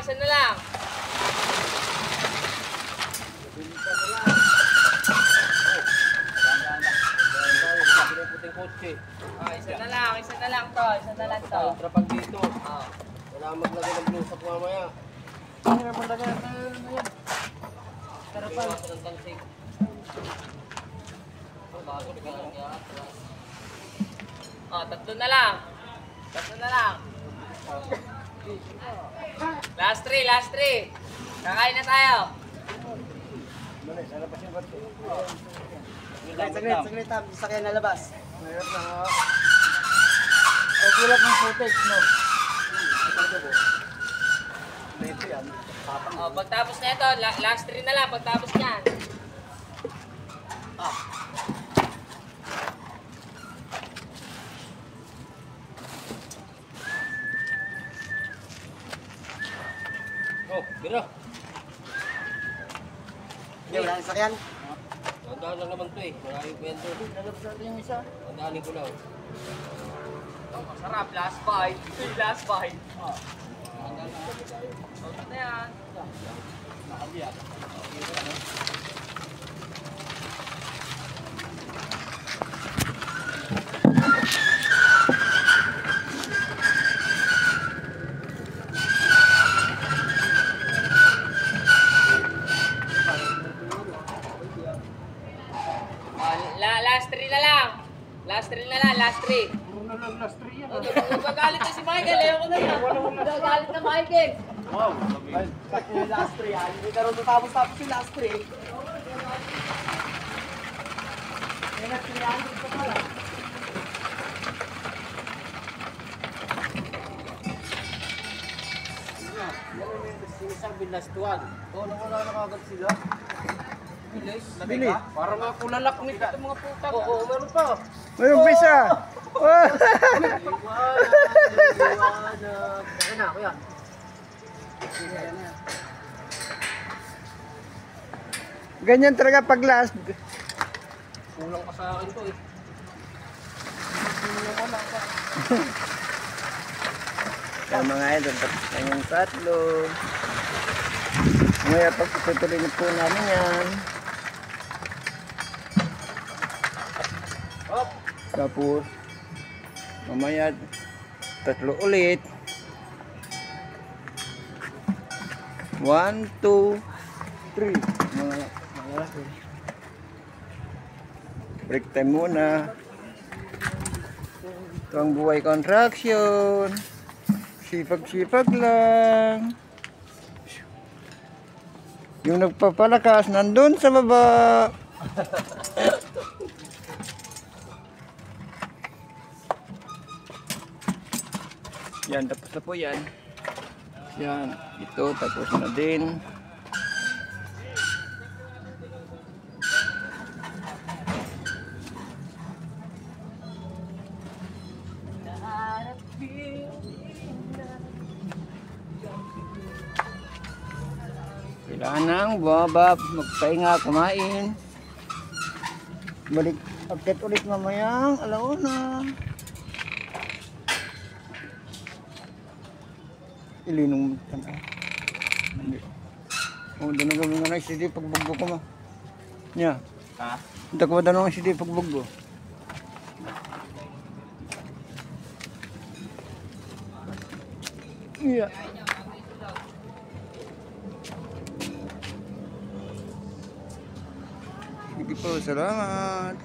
isa na lang. Isa na lang to. Isa na lang to. Trapag dito. Wala maglagay ng blue sa mamaya. Hindi na maglagay na yan. Trapag. Tatlo na lang. Tatlo na lang. Last three. Kakain na tayo. Saglit. Sakyan na labas. Mayroon na nga. Ay, kulat ng footage, no? Ito yan. Pagtapos na ito, last 3 na lang. Pagtapos niyan. Biro. Hindi, wala nang sakyan. Tandaan lang naman ito eh. Maraming kwento. Lalabas natin yung isa. Tandaanin ko lang. Masarap. Last bite. Last bite. Okay na yan. Last 3 na lang. Last 3. Last 3 yan. Magagalit na si Michael. Ayoko na yan. Magagalit na Michael. Wow. Yung last 3 yan. Hindi ka rin tapos yung last 3. May last 3 yan. Ito pala. Yan yung sinasabi last one. Wala na kagad sila. Bilis. Para mga kulalak nito itong mga puta. Oo, meron pa. Mayroong pisa! Liwanag. Kaya na, kuya. Ganyan talaga pag last. Kulang ka sa akin to eh. Kaya mga idol, tapos na yung tatlo. Ngayon, pagpatuloy na po namin yan. Tapos, mamaya, tatlo ulit. 1, 2, 3. Break time muna. Ito ang buhay construction. Sipag-sipag lang. Yung nagpapalakas nandun sa baba. Yan, tapos na po yan. Yan, ito tapos na din. Kailangan nang bumaba, magpahinga, kumain. Balik, akit ulit mamayang alauna. Ilinong tanah. Oh, doon na gawin nga na CD pagbugbo ko mo. Nya. Ha? Hindi ko ba tanong ang CD pagbugbo? Iya. Sige po, salamat.